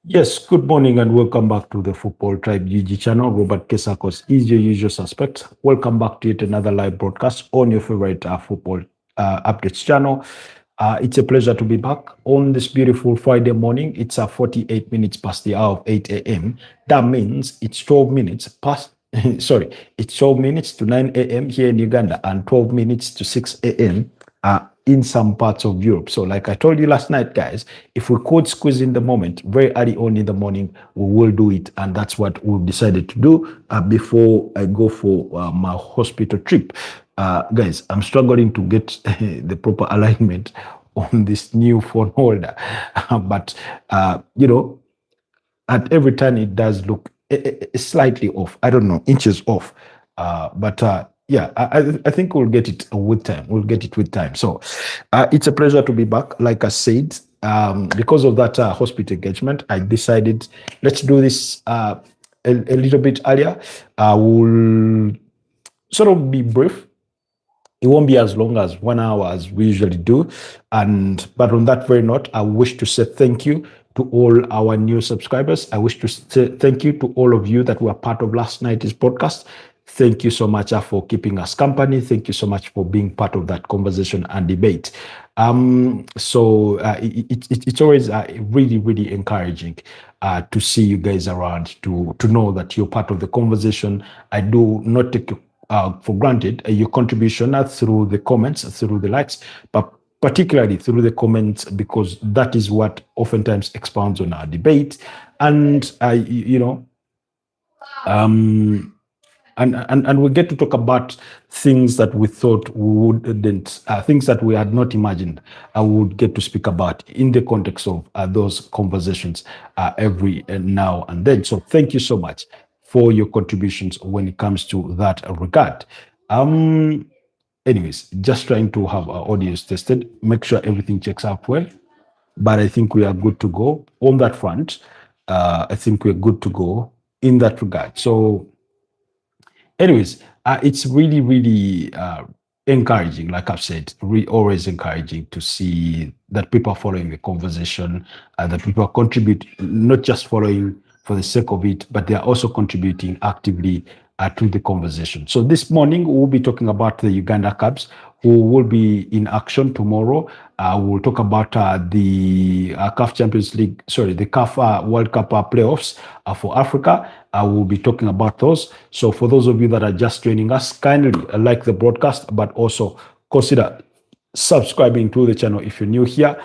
Yes, good morning and welcome back to the Football Tribe UG channel. Robert Kesakos is your usual suspect. Welcome back to yet another live broadcast on your favorite football updates channel. It's a pleasure to be back on this beautiful Friday morning. It's 48 minutes past the hour of 8 a.m. That means it's 12 minutes past, sorry, it's 12 minutes to 9 a.m. here in Uganda and 12 minutes to 6 a.m. In some parts of Europe. So, like I told you last night, guys, if we could squeeze in the moment very early on in the morning, we will do it. And that's what we've decided to do before I go for my hospital trip. Guys, I'm struggling to get the proper alignment on this new phone holder. But, at every turn, it does look slightly off. I don't know, inches off. But yeah, I think we'll get it with time. We'll get it with time. So it's a pleasure to be back. Like I said, because of that hospital engagement, I decided let's do this a little bit earlier. We'll sort of be brief. It won't be as long as 1 hour as we usually do. But on that very note, I wish to say thank you to all our new subscribers. I wish to say thank you to all of you that were part of last night's podcast. Thank you so much for keeping us company. Thank you so much for being part of that conversation and debate. It's always really, really encouraging to see you guys around, to know that you're part of the conversation. I do not take for granted your contribution through the comments, through the likes, but particularly through the comments, because that is what oftentimes expounds on our debate. And and we get to talk about things that we thought we wouldn't, things that we had not imagined I would get to speak about in the context of those conversations every now and then. So thank you so much for your contributions when it comes to that regard. Anyways, just trying to have our audios tested, make sure everything checks out well. But I think we are good to go on that front. I think we're good to go in that regard. So anyways, it's really, really encouraging, like I've said, always encouraging to see that people are following the conversation, that people are contributing, not just following for the sake of it, but they are also contributing actively to the conversation. So this morning, we'll be talking about the Uganda Cubs, who will be in action tomorrow. We'll talk about the CAF Champions League, the CAF World Cup playoffs for Africa. We'll be talking about those. So for those of you that are just joining us, kindly like the broadcast, but also consider subscribing to the channel if you're new here.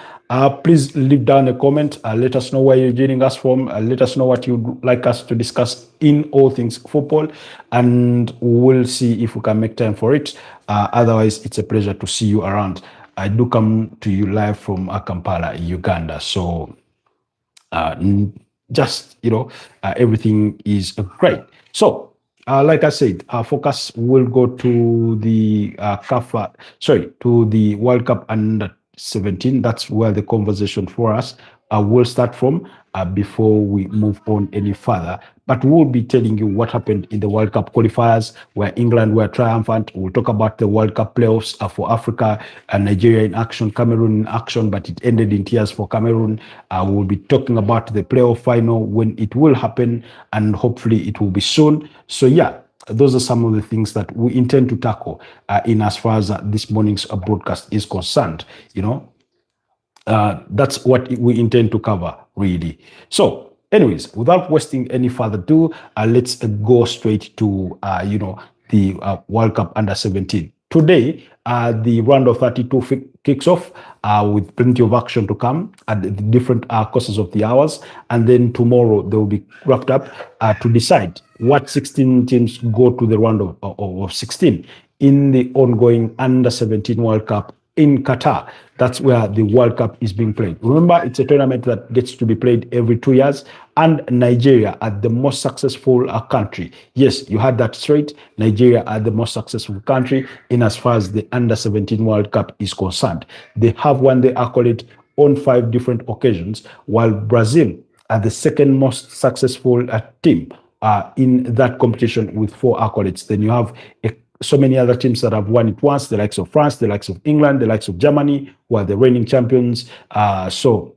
Please leave down a comment. Let us know where you're joining us from. Let us know what you'd like us to discuss in all things football, and we'll see if we can make time for it. Otherwise, it's a pleasure to see you around. I do come to you live from Kampala, Uganda. So everything is great. So like I said, our focus will go to the to the World Cup under 17. That's where the conversation for us will start from before we move on any further. But we'll be telling you what happened in the World Cup qualifiers, where England were triumphant. We'll talk about the World Cup playoffs for Africa, Nigeria in action, Cameroon in action, but it ended in tears for Cameroon. We'll be talking about the playoff final, when it will happen, and hopefully it will be soon. So yeah, those are some of the things that we intend to tackle in as far as this morning's broadcast is concerned. That's what we intend to cover, really. So anyways, without wasting any further ado, let's go straight to the World Cup under 17. Today, the round of 32 kicks off with plenty of action to come at the different courses of the hours. And then tomorrow, they will be wrapped up to decide what 16 teams go to the round of 16 in the ongoing under 17 World Cup in Qatar. That's where the World Cup is being played. Remember, it's a tournament that gets to be played every 2 years, and Nigeria are the most successful country. Yes, you had that straight. Nigeria are the most successful country in as far as the under 17 World Cup is concerned. They have won the accolade on 5 different occasions, while Brazil are the second most successful team in that competition with 4 accolades. Then you have so many other teams that have won it once, the likes of France, the likes of England, the likes of Germany, who are the reigning champions. So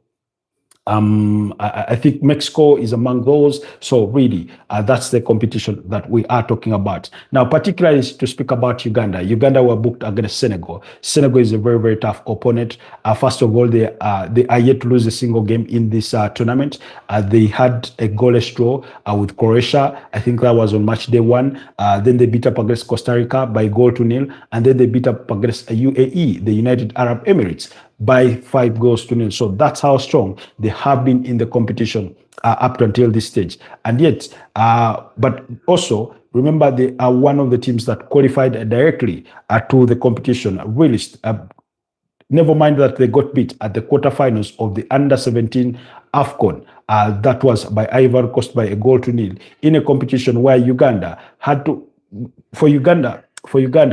I think Mexico is among those. So really, that's the competition that we are talking about. Now, particularly to speak about Uganda. Uganda were booked against Senegal. Senegal is a very, very tough opponent. First of all, they are yet to lose a single game in this tournament. They had a goalless draw with Croatia. I think that was on match day 1. Then they beat up against Costa Rica by 0-0. And then they beat up against UAE, the United Arab Emirates, by 5-0. So that's how strong they have been in the competition up until this stage. And yet, but also remember, they are one of the teams that qualified directly to the competition. Really, never mind that they got beat at the quarterfinals of the under-17 AFCON. That was by Ivory Coast by 0-0 in a competition where Uganda had to, for Uganda,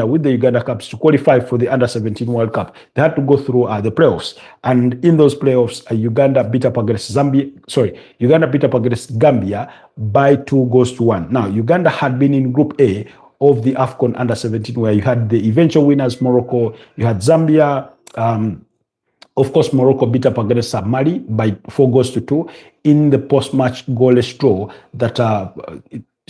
with the Uganda Cups to qualify for the Under-17 World Cup, they had to go through the playoffs. And in those playoffs, Uganda beat up against Gambia by 2-1. Now, Uganda had been in Group A of the AFCON Under-17, where you had the eventual winners, Morocco, you had Zambia. Of course, Morocco beat up against Mali by 4-2 in the post-match goalless draw that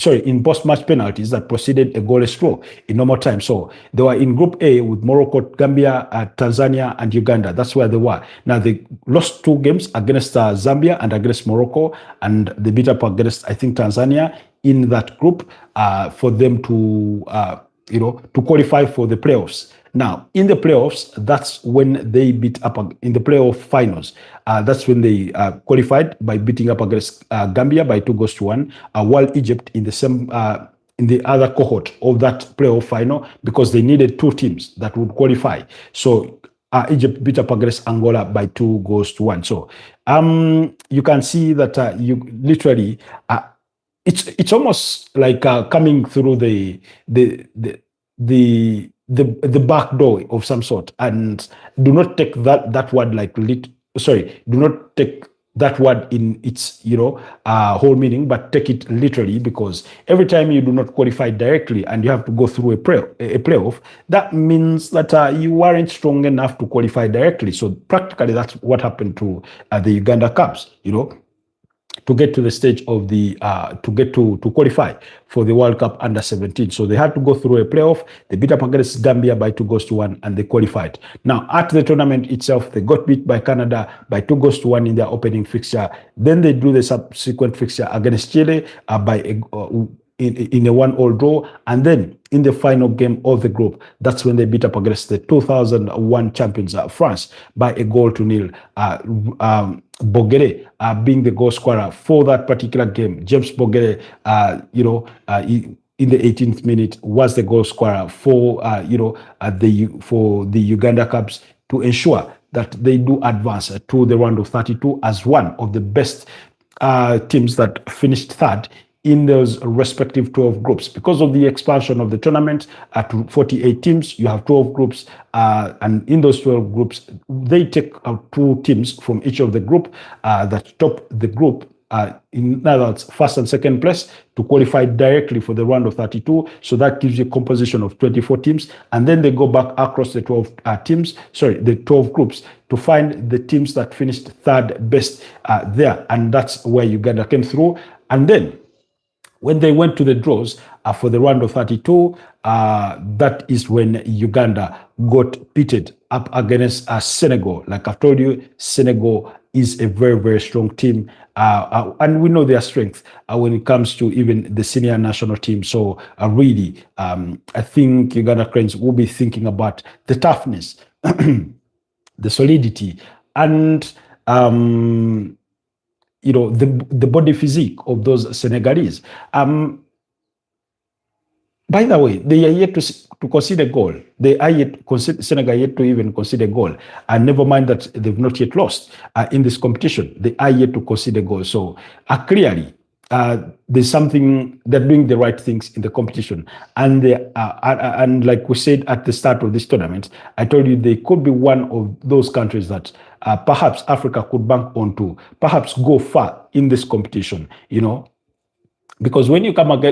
in post-match penalties that proceeded a goalless draw in normal time. So they were in Group A with Morocco, Gambia, Tanzania, and Uganda. That's where they were. Now, they lost 2 games against Zambia and against Morocco, and they beat up against, I think, Tanzania in that group for them to, to qualify for the playoffs. Now, in the playoffs, that's when they beat up in the playoff finals. That's when they qualified by beating up against Gambia by 2-1, while Egypt in the same in the other cohort of that playoff final, because they needed 2 teams that would qualify. So Egypt beat up against Angola by 2-1. So you can see that you literally it's almost like coming through the back door of some sort. And do not take that word like do not take that word in its whole meaning, but take it literally, because every time you do not qualify directly and you have to go through a playoff, that means that you weren't strong enough to qualify directly. So practically that's what happened to the Uganda Cubs, to get to the stage of the to qualify for the World Cup Under-17. So they had to go through a playoff. They beat up against Gambia by 2-1, and they qualified. Now, at the tournament itself, they got beat by Canada by 2-1 in their opening fixture. Then they do the subsequent fixture against Chile in a 1-1 draw, and then in the final game of the group, that's when they beat up against the 2001 champions France by 1-0. Boguere being the goal scorer for that particular game. James Boguere, in the 18th minute, was the goal scorer for the Uganda Cubs to ensure that they do advance to the round of 32 as one of the best teams that finished third in those respective 12 groups. Because of the expansion of the tournament to 48 teams, you have 12 groups, and in those 12 groups, they take 2 teams from each of the group that top the group, in other words, first and second place, to qualify directly for the round of 32. So that gives you a composition of 24 teams, and then they go back across the 12 the 12 groups to find the teams that finished third best there, and that's where Uganda came through. And then when they went to the draws for the round of 32, that is when Uganda got pitted up against Senegal. Like I've told you, Senegal is a very, very strong team. And we know their strength when it comes to even the senior national team. So really, I think Uganda Cranes will be thinking about the toughness, the solidity, and the body physique of those Senegalese. By the way, they are yet to concede a goal. Senegal yet to even concede a goal. And never mind that they've not yet lost in this competition. They are yet to concede a goal. So clearly, there's something, they're doing the right things in the competition. And and like we said at the start of this tournament, I told you they could be one of those countries that perhaps Africa could bank on to perhaps go far in this competition, because when you come up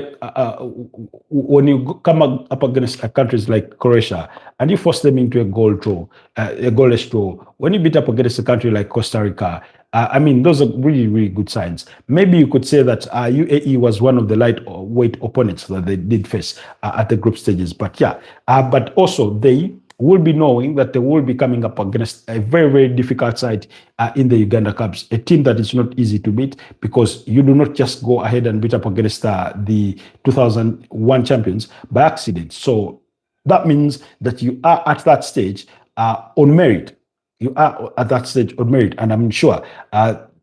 against countries like Croatia and you force them into a goalless draw, when you beat up against a country like Costa Rica, I mean, those are really, really good signs. Maybe you could say that UAE was one of the lightweight opponents that they did face at the group stages. But yeah, but also they will be knowing that they will be coming up against a very, very difficult side in the Uganda Cups, a team that is not easy to beat because you do not just go ahead and beat up against the 2001 champions by accident. So that means that you are at that stage on merit. You are at that stage on merit, and I'm sure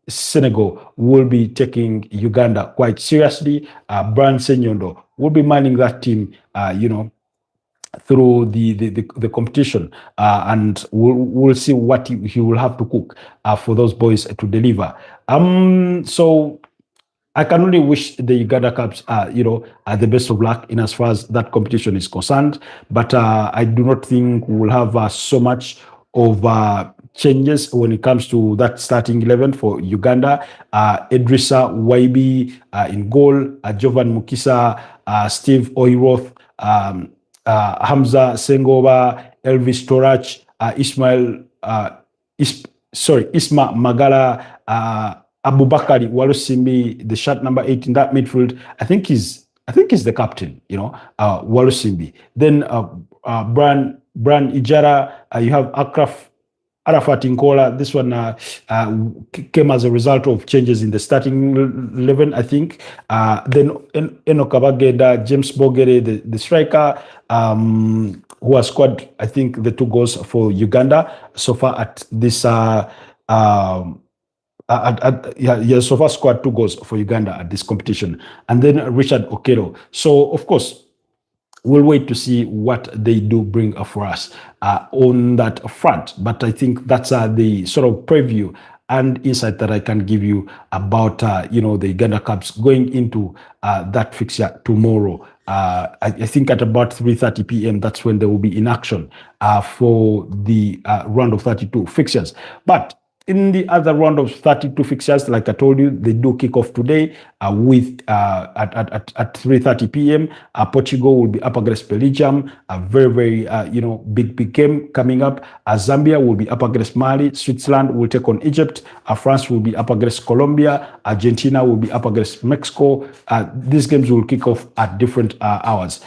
Senegal will be taking Uganda quite seriously. Brian Senyondo will be manning that team, through the competition, and we'll see what he will have to cook for those boys to deliver. So I can only wish the Uganda Cups, the best of luck in as far as that competition is concerned. But I do not think we'll have so much of changes when it comes to that starting 11 for Uganda. Idrissa Waibi in goal, Jovan Mukisa, Steve Oiroth, Hamza Sengoba, Elvis Torach, Isma Magala, Abubakari Walusimbi, the shot number 8 in that midfield. I think he's the captain, Walusimbi. Then Bran Ijara, you have Arafat Nkola. This one came as a result of changes in the starting 11, I think. Then Enoch Kabageda, James Bogere, the striker, who has scored, I think, the 2 goals for Uganda so far at this. So far scored 2 goals for Uganda at this competition. And then Richard Okero. So, of course, we'll wait to see what they do bring for us on that front. But I think that's the sort of preview and insight that I can give you about, the Uganda Cups going into that fixture tomorrow. I think at about 3:30 p.m., that's when they will be in action for the round of 32 fixtures. But in the other round of 32 fixtures, like I told you, they do kick off today with at 3:30 p.m. Portugal will be up against Belgium, a very, very big game coming up. Zambia will be up against Mali. Switzerland will take on Egypt. France will be up against Colombia. Argentina will be up against Mexico. These games will kick off at different hours.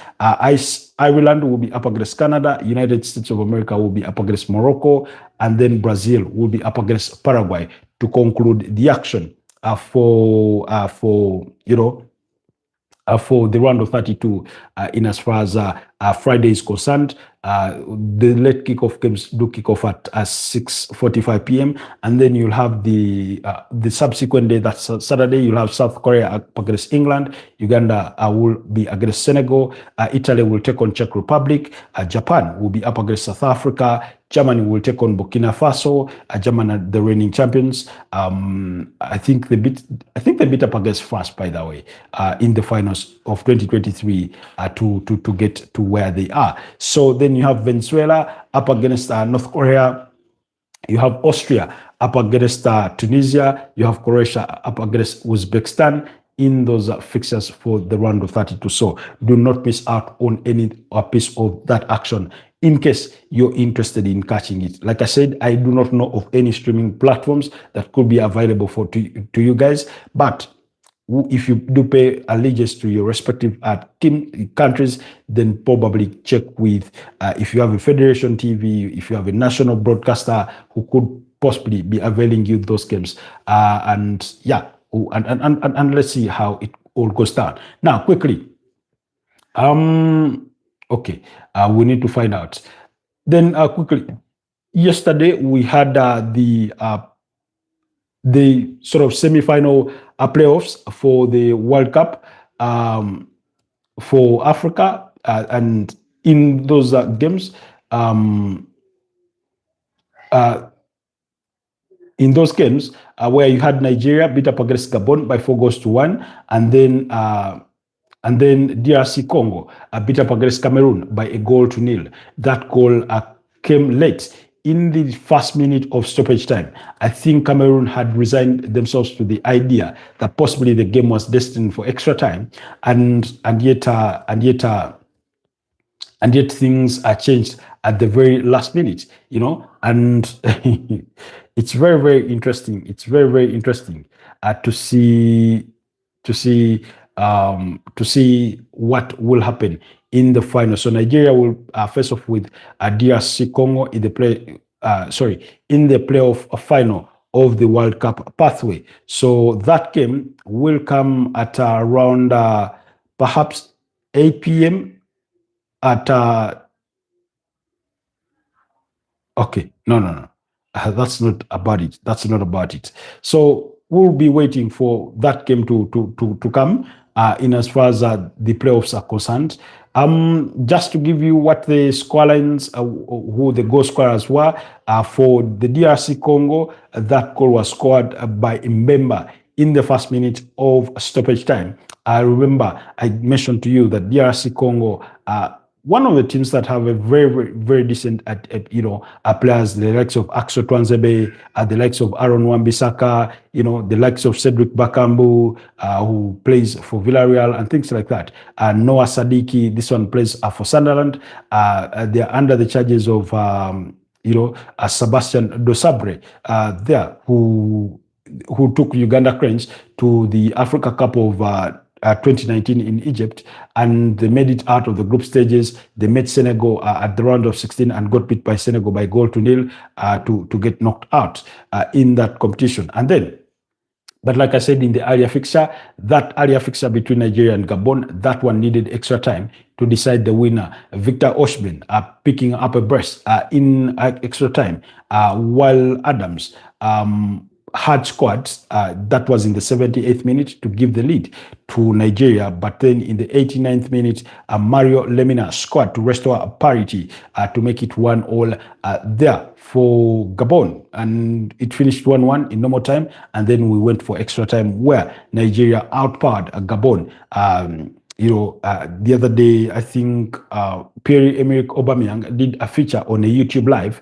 Ireland will be up against Canada. United States of America will be up against Morocco. And then Brazil will be up against Paraguay to conclude the action for the round of 32 in as far as Friday is concerned. The late kickoff games do kick off at 6:45 p.m. and then you'll have the subsequent day, that's Saturday, you'll have South Korea up against England, Uganda will be against Senegal, Italy will take on Czech Republic, Japan will be up against South Africa, Germany will take on Burkina Faso. Germany are the reigning champions. I think they beat up against France, by the way, in the finals of 2023 to get to where they are. So then you have Venezuela up against North Korea. You have Austria up against Tunisia. You have Croatia up against Uzbekistan in those fixtures for the round of 32. So do not miss out on any piece of that action in case you're interested in catching it. Like I said, I do not know of any streaming platforms that could be available to you guys, but if you do pay allegiance to your respective team countries, then probably check with if you have a Federation TV, if you have a national broadcaster who could possibly be availing you those games. And let's see how it all goes down. Now, quickly, okay, we need to find out. Then quickly, yesterday we had the sort of semi-final playoffs for the World Cup for Africa, and in those games, where you had Nigeria beat up against Gabon by 4-1, and then DRC Congo beat up against Cameroon by 1-0. That goal came late in the first minute of stoppage time. I think Cameroon had resigned themselves to the idea that possibly the game was destined for extra time, and yet things are changed at the very last minute, and it's very, very interesting. It's very, very interesting to see to see to see what will happen in the final. So Nigeria will face off with DRC Congo in the in the playoff final of the World Cup pathway. So that game will come at around perhaps 8 p.m. at okay, no. That's not about it. That's not about it. So we'll be waiting for that game to come in as far as the playoffs are concerned. Just to give you what the scorelines, who the goal scorers were for the DRC Congo, that goal was scored by Mbemba in the first minute of stoppage time. I remember I mentioned to you that DRC Congo one of the teams that have a very, very, very decent players, the likes of Axel Twanzebe, the likes of Aaron Wan-Bissaka, the likes of Cedric Bakambu, who plays for Villarreal and things like that. Noah Sadiki, this one plays for Sunderland. They're under the charges of Sebastian Dosabre there, who took Uganda Cranes to the Africa Cup of 2019 in Egypt, and they made it out of the group stages. They met Senegal at the round of 16 and got beat by Senegal by 0-0 to get knocked out in that competition. And then, but like I said in the earlier fixture, that earlier fixture between Nigeria and Gabon, that one needed extra time to decide the winner. Victor Osimhen picking up a brace in extra time, while Adams had scored, that was in the 78th minute, to give the lead to Nigeria. But then in the 89th minute, Mario Lemina scored to restore parity to make it 1-1 there for Gabon. And it finished 1-1 in normal time. And then we went for extra time where Nigeria outpowered Gabon. The other day, I think Pierre-Emerick Aubameyang did a feature on a YouTube live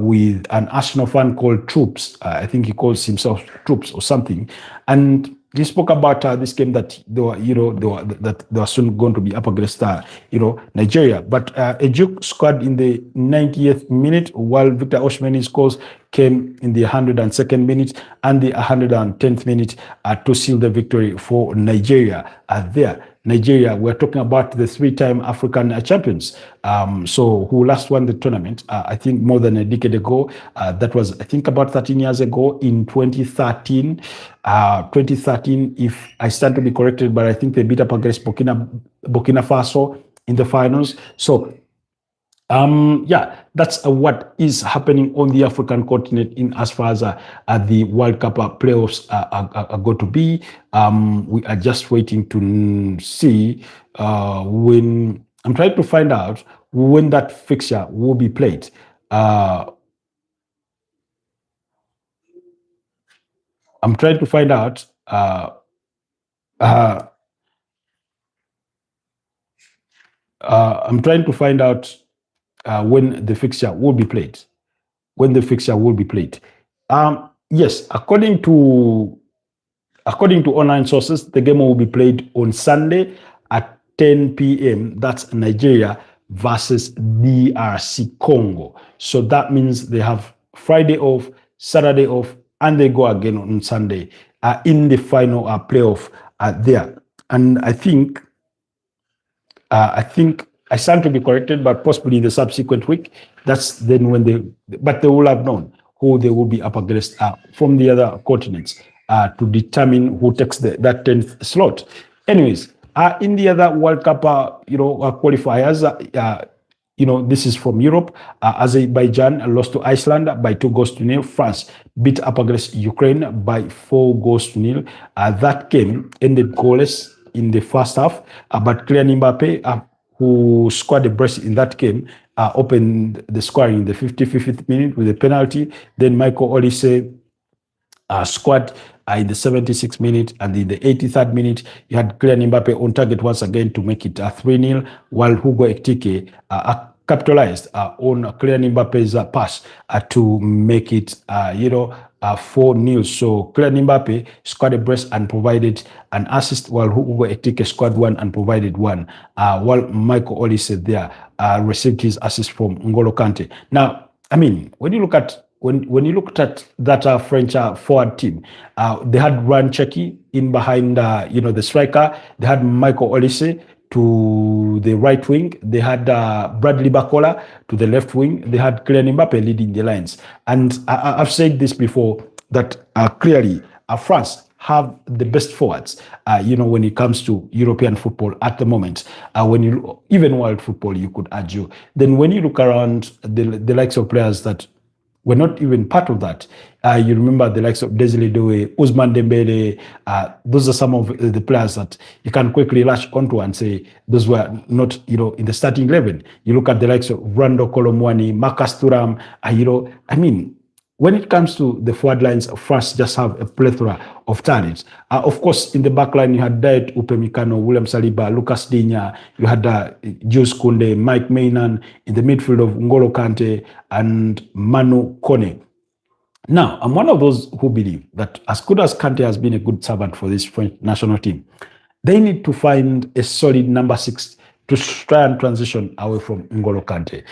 with an Arsenal fan called Troops. I think he calls himself Troops or something. And he spoke about this game that they were soon going to be up against Nigeria. But Ejuk scored in the 90th minute, while Victor Osimhen's goals came in the 102nd minute and the 110th minute to seal the victory for Nigeria there. Nigeria, we're talking about the three-time African champions, who last won the tournament, I think more than a decade ago. That was, I think, about 13 years ago in 2013. 2013, if I stand to be corrected, but I think they beat up against Burkina Faso in the finals. So, that's what is happening on the African continent in as far as the World Cup playoffs are going to be. We are just waiting to see when. I'm trying to find out when that fixture will be played. I'm trying to find out. I'm trying to find out when the fixture will be played. Yes, according to online sources, the game will be played on Sunday at 10 p.m. That's Nigeria versus DRC Congo. So that means they have Friday off, Saturday off, and they go again on Sunday in the final playoff there. And I think I stand to be corrected, but possibly the subsequent week, that's then when they will have known who they will be up against from the other continents to determine who takes that 10th slot. Anyways, in the other World Cup, qualifiers, this is from Europe. Azerbaijan lost to Iceland by 2-0. France beat up against Ukraine by 4-0. That game ended goalless in the first half, but Kylian Mbappe, who scored a brace in that game, opened the scoring in the 55th minute with a penalty. Then Michael Olise scored in the 76th minute, and in the 83rd minute, you had Kylian Mbappe on target once again to make it 3-0, while Hugo Ekitike capitalized on Kylian Mbappe's pass to make it, 4-0. So Kylian Mbappe scored a brace and provided an assist, while Hugo Ekitike scored one and provided one, while Michael Olise there received his assist from N'Golo Kante. Now, I mean, when you look at when you looked at that French forward team, they had Ryan Cherki in behind, the striker. They had Michael Olise to the right wing. They had Bradley Bakola to the left wing. They had Kylian Mbappe leading the lines. And I've said this before, that clearly France have the best forwards, when it comes to European football at the moment. Even world football, you could argue. Then when you look around the likes of players that were not even part of that. You remember the likes of Desiree Doué, Ousmane Dembele. Those are some of the players that you can quickly latch onto and say those were not, in the starting 11. You look at the likes of Rando Kolomwani, Marcus Thuram. When it comes to the forward lines, France just have a plethora of talents. Of course, in the back line, you had Diet Upamecano, William Saliba, Lucas Digne, you had Jules Koundé, Mike Maignan, in the midfield of N'Golo Kante and Manu Kone. Now, I'm one of those who believe that as good as Kante has been a good servant for this French national team, they need to find a solid number 6 to try and transition away from N'Golo Kante,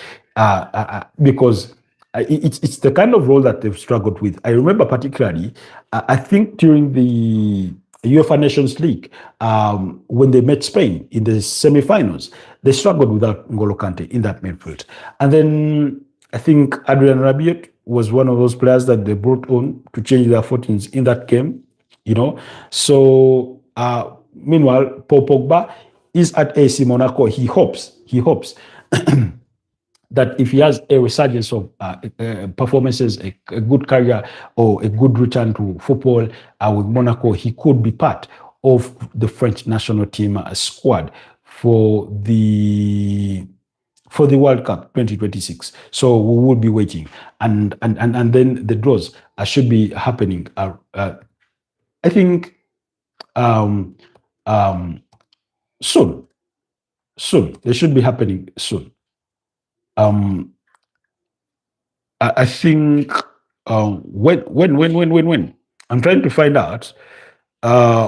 because it's the kind of role that they've struggled with. I remember particularly, I think during the UEFA Nations League, when they met Spain in the semi-finals, they struggled without N'Golo Kante in that midfield. And then I think Adrien Rabiot was one of those players that they brought on to change their fortunes in that game, So, meanwhile, Paul Pogba is at AC Monaco. He hopes that if he has a resurgence of performances, a good career, or a good return to football with Monaco, he could be part of the French national team squad for the World Cup 2026. So we will be waiting, and then the draws should be happening. I think soon. They should be happening soon. I think when I'm trying to find out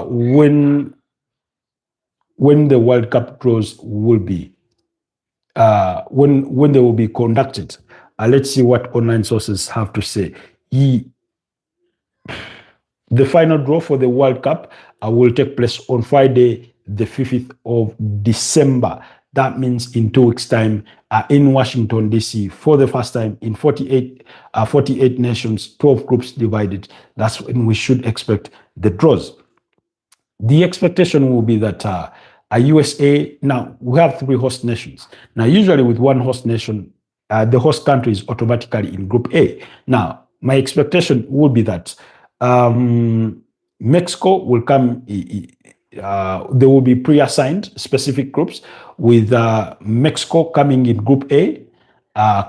when the World Cup draws will be, when they will be conducted. Let's see what online sources have to say. The final draw for the World Cup will take place on Friday, the 5th of December. That means in 2 weeks' time, in Washington, D.C., for the first time in 48 nations, 12 groups divided. That's when we should expect the draws. The expectation will be that USA, now we have 3 host nations. Now, usually with one host nation, the host country is automatically in Group A. Now, my expectation will be that Mexico will come. There will be pre-assigned specific groups, with Mexico coming in Group A,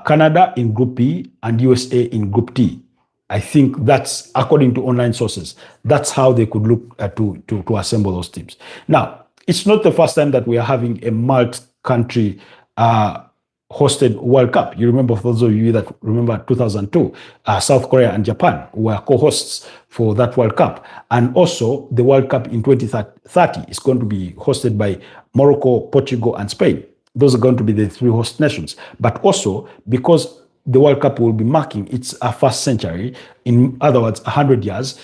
Canada in Group B, and USA in Group D. I think that's, according to online sources, that's how they could look to assemble those teams. Now, it's not the first time that we are having a multi-country hosted World Cup. You remember, for those of you that remember 2002, South Korea and Japan were co-hosts for that World Cup. And also the World Cup in 2030 is going to be hosted by Morocco, Portugal, and Spain. Those are going to be the 3 host nations. But also, because the World Cup will be marking its first century, in other words, 100 years,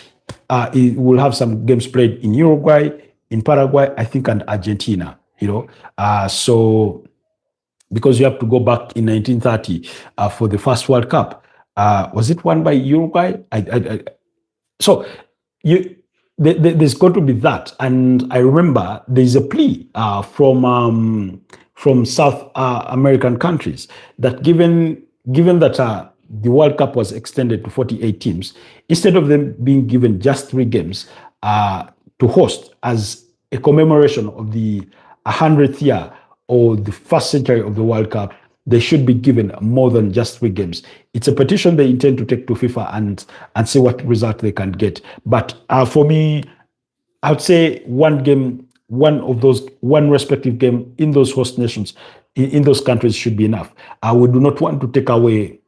it will have some games played in Uruguay, in Paraguay, I think, and Argentina, so because you have to go back in 1930 for the first World Cup. Was it won by Uruguay? So there's going to be that. And I remember there's a plea from South American countries that given that the World Cup was extended to 48 teams, instead of them being given just 3 games to host as a commemoration of the 100th year or the first century of the World Cup, they should be given more than just 3 games. It's a petition they intend to take to FIFA and see what result they can get. But for me, I would say one respective game in those host nations, in those countries, should be enough. We do not want to take away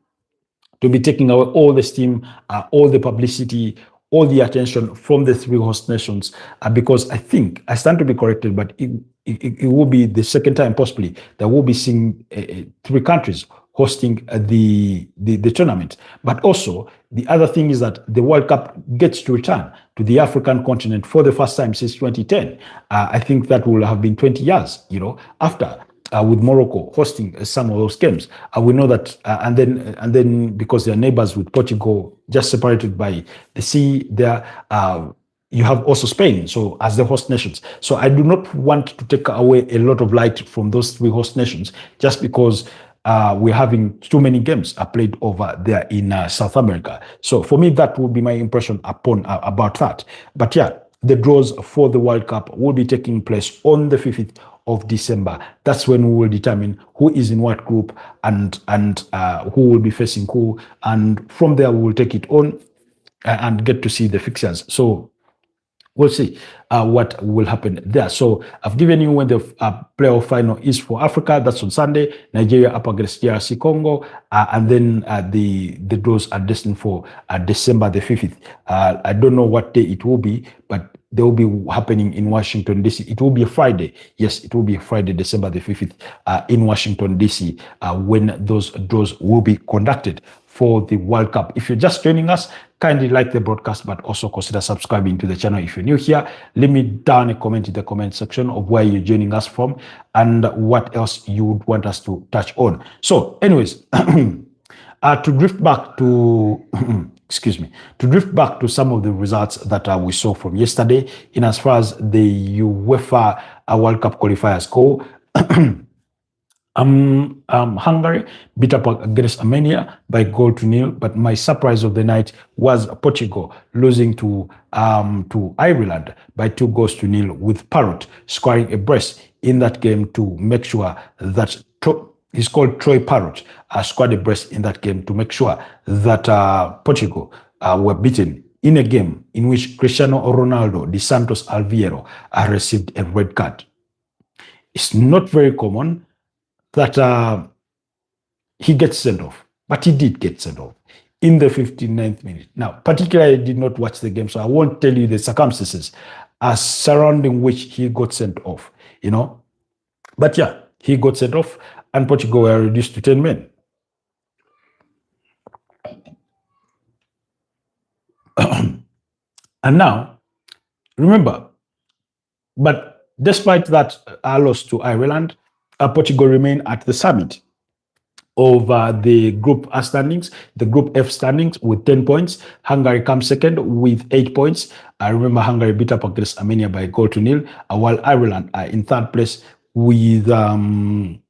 to be taking away all the steam, all the publicity, all the attention from the three host nations, because I think, I stand to be corrected, but it will be the second time possibly that we'll be seeing three countries hosting the tournament. But also, the other thing is that the World Cup gets to return to the African continent for the first time since 2010. I think that will have been 20 years, after. With Morocco hosting some of those games, we know that, and then because they're neighbors with Portugal, just separated by the sea, there you have also Spain, so as the host nations. So I do not want to take away a lot of light from those three host nations just because we're having too many games played over there in South America. So for me, that would be my impression about that. But yeah, the draws for the World Cup will be taking place on the 5th of December. That's when we will determine who is in what group and who will be facing who. And from there, we will take it on and get to see the fixtures. So we'll see what will happen there. So I've given you when the playoff final is for Africa. That's on Sunday. Nigeria up against DRC Congo. And then the draws are destined for December the 5th. I don't know what day it will be, but they will be happening in Washington, D.C. It will be a Friday. Yes, it will be a Friday, December the 5th, in Washington, D.C., when those draws will be conducted for the World Cup. If you're just joining us, kindly like the broadcast, but also consider subscribing to the channel if you're new here. Leave me down a comment in the comment section of where you're joining us from and what else you would want us to touch on. So anyways, to drift back to to drift back to some of the results that we saw from yesterday in as far as the UEFA World Cup qualifiers go. Hungary beat up against Armenia by 0-0, but my surprise of the night was Portugal losing to Ireland by 2-0, with Parrott scoring a brace in that game to make sure that he's called Troy Parrott, scored a brace in that game to make sure that Portugal were beaten in a game in which Cristiano Ronaldo de Santos Alviero received a red card. It's not very common that he gets sent off, but he did get sent off in the 59th minute. Now, particularly, I did not watch the game, so I won't tell you the circumstances surrounding which he got sent off, But yeah, he got sent off, and Portugal were reduced to 10 men. And now, remember, but despite that loss to Ireland, Portugal remain at the summit of the group standings, the group F standings with 10 points. Hungary comes second with 8 points. I remember Hungary beat up against Armenia by 0-0, while Ireland are in third place with 7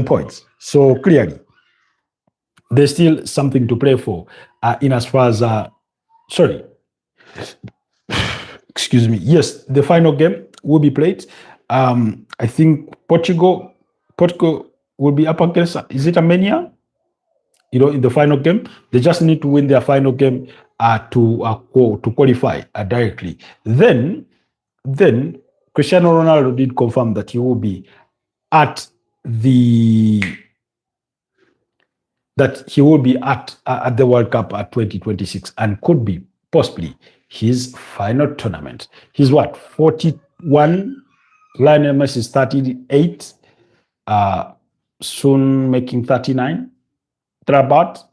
points. So clearly, there's still something to play for in as far as, excuse me. Yes, the final game will be played. I think Portugal will be up against, is it Armenia? In the final game, they just need to win their final game to qualify directly. Then Cristiano Ronaldo did confirm that he will be at the World Cup at 2026 and could be possibly his final tournament. He's 41. Lionel Messi is 38, soon making 39. About,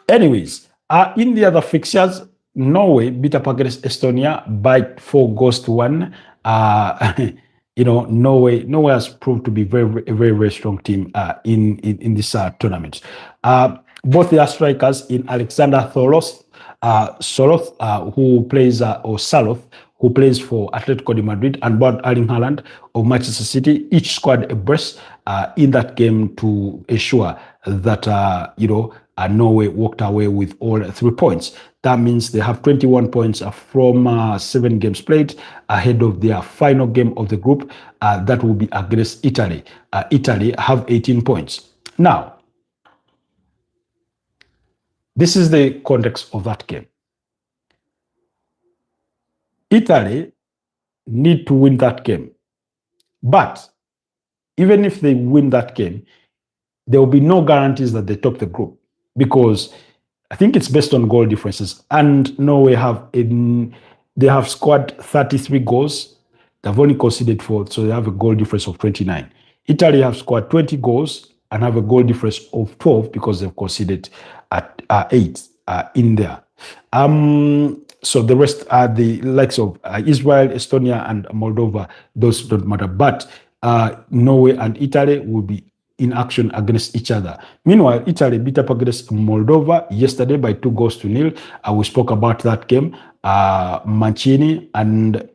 Anyways, in the other fixtures, Norway beat up against Estonia by 4-1. Norway has proved to be a very, very strong team in this tournament. Both their strikers in Alexander Soloth, who plays who plays for Atletico de Madrid, and Bud Erling Haaland of Manchester City, each scored a brace in that game to ensure that Norway walked away with all 3 points. That means they have 21 points from 7 games played ahead of their final game of the group. That will be against Italy. Italy have 18 points. Now, this is the context of that game. Italy need to win that game. But even if they win that game, there will be no guarantees that they top the group because I think it's based on goal differences. And Norway they have scored 33 goals. They've only conceded 4, so they have a goal difference of 29. Italy have scored 20 goals and have a goal difference of 12 because they've conceded at 8 in there. So the rest are the likes of Israel, Estonia, and Moldova. Those don't matter. But Norway and Italy will be in action against each other. Meanwhile, Italy beat up against Moldova yesterday by 2-0. We spoke about that game. Mancini and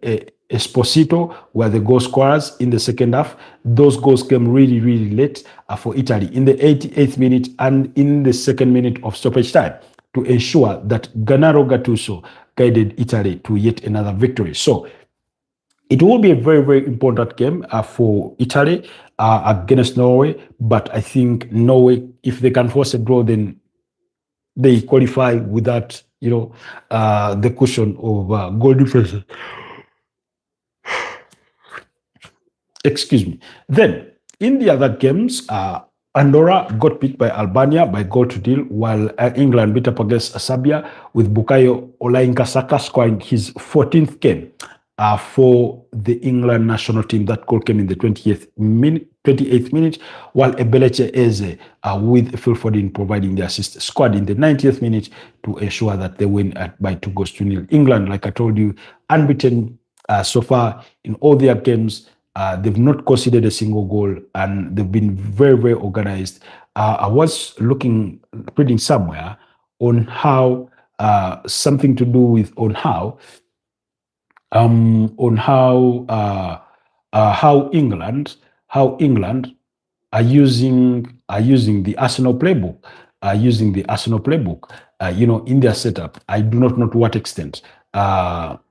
Esposito were the goal scorers in the second half. Those goals came really, really late for Italy in the 88th minute and in the second minute of stoppage time to ensure that Gennaro Gattuso guided Italy to yet another victory. So it will be a very, very important game for Italy against Norway. But I think Norway, if they can force a draw, then they qualify without, the cushion of goal differences. Excuse me. Then, in the other games, Andorra got beat by Albania by 0-0, while England beat up against Serbia with Bukayo Olajuwon scoring his 14th game for the England national team. That goal came in the 28th minute, while Ebeleche Eze with Phil Foden providing the assist scored in the 90th minute to ensure that they win by 2-0. England, like I told you, unbeaten so far in all their games. They've not conceded a single goal, and they've been very, very organized. I was reading somewhere on how something to do with how England are using the Arsenal playbook, in their setup. I do not know to what extent, but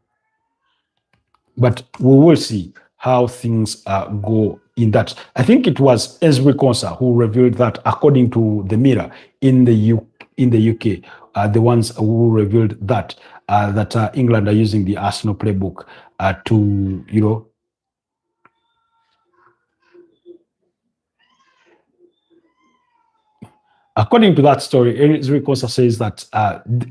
we will see how things go in that. I think it was Ezri Konsa who revealed that, according to the Mirror in the UK, the ones who revealed that England are using the Arsenal playbook to, according to that story. Ezri Konsa says that,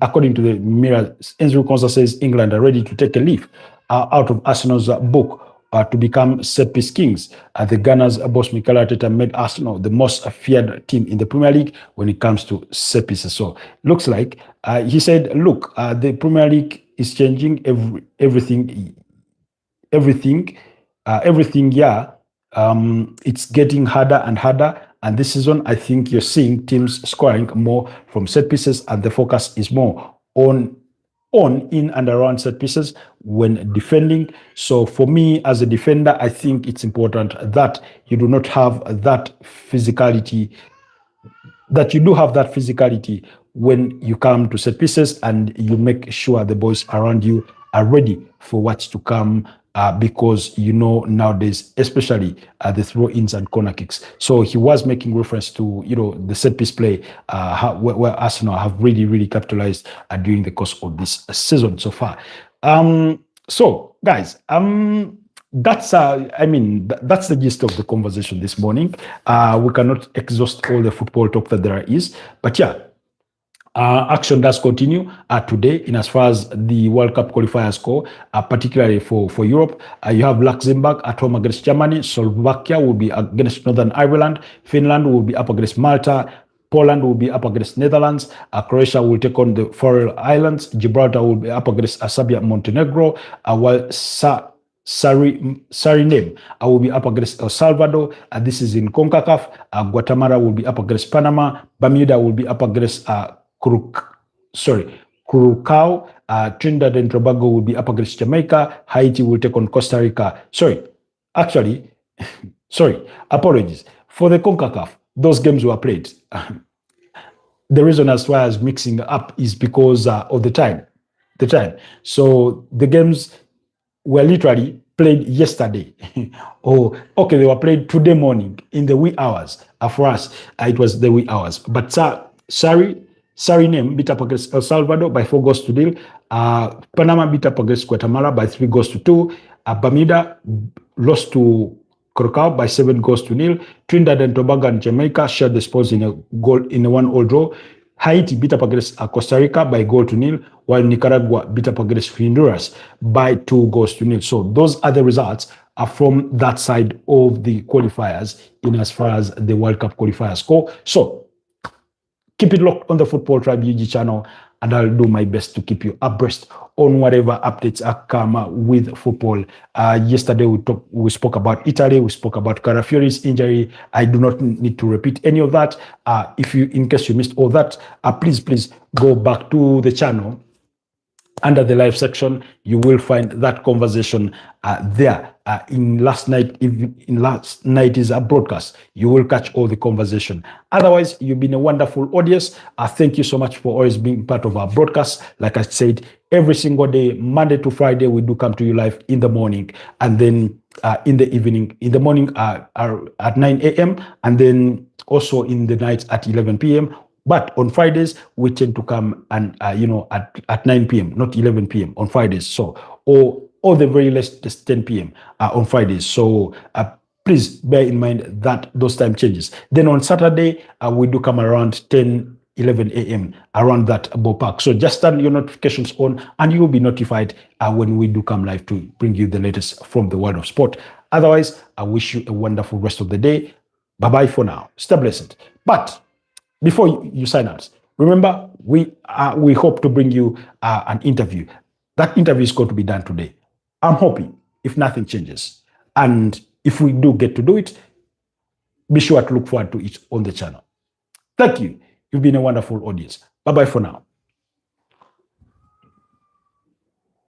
according to the Mirror, Ezri Konsa says England are ready to take a leaf out of Arsenal's book to become set-piece kings. The Gunners' boss Mikel Arteta made Arsenal the most feared team in the Premier League when it comes to set pieces. So looks like he said, look, the Premier League is changing everything. Yeah, it's getting harder and harder. And this season, I think you're seeing teams scoring more from set pieces, and the focus is more on in and around set pieces when defending. So for me as a defender, I think it's important that you do not have that physicality, that you do have that physicality when you come to set pieces, and you make sure the boys around you are ready for what's to come, because nowadays, especially the throw-ins and corner kicks. So he was making reference to the set piece play, where Arsenal have really, really capitalized during the course of this season so far. So guys, that's that's the gist of the conversation this morning. We cannot exhaust all the football talk that there is, but yeah. Action does continue today in as far as the World Cup qualifiers go, particularly for Europe. You have Luxembourg at home against Germany. Slovakia will be against Northern Ireland. Finland will be up against Malta. Poland will be up against Netherlands. Croatia will take on the Faroe Islands. Gibraltar will be up against Serbia, Montenegro. While Suriname will be up against El Salvador. This is in CONCACAF. Guatemala will be up against Panama. Bermuda will be up against Curacao. Trinidad and Tobago will be up against Jamaica. Haiti will take on Costa Rica. Apologies. For the CONCACAF, those games were played. The reason as why I was mixing up is because of the time. So the games were literally played yesterday. They were played today morning in the wee hours. For us, it was the wee hours. But Suriname beat up against El Salvador by 4-0. Panama beat up against Guatemala by 3-2. Bermuda lost to Curacao by 7 goals to 0. Trinidad and Tobago and Jamaica shared the spoils in a 1-1 draw. Haiti beat up against Costa Rica by 1-0, while Nicaragua beat up against Honduras by 2 goals to 0. So those are the results from that side of the qualifiers in as far as the World Cup qualifiers go. So keep it locked on the Football Tribe UG channel, and I'll do my best to keep you abreast on whatever updates are come with football. Yesterday we spoke about Italy, we spoke about Carafiori's injury. I do not need to repeat any of that. In case you missed all that, please go back to the channel. Under the live section, you will find that conversation there. In last night's broadcast, you will catch all the conversation. Otherwise, you've been a wonderful audience. Thank you so much for always being part of our broadcast. Like I said, every single day, Monday to Friday, we do come to you live in the morning, and then in the evening. In the morning at 9 a.m. and then also in the night at 11 p.m. But on Fridays, we tend to come and, at 9 p.m., not 11 p.m. on Fridays. So, or the very latest 10 p.m. On Fridays. So, please bear in mind that those time changes. Then on Saturday, we do come around 10, 11 a.m. around that ballpark. So just turn your notifications on and you will be notified when we do come live to bring you the latest from the world of sport. Otherwise, I wish you a wonderful rest of the day. Bye-bye for now. Stay blessed. But before you sign out, remember, we hope to bring you an interview. That interview is going to be done today. I'm hoping, if nothing changes, and if we do get to do it, be sure to look forward to it on the channel. Thank you. You've been a wonderful audience. Bye-bye for now.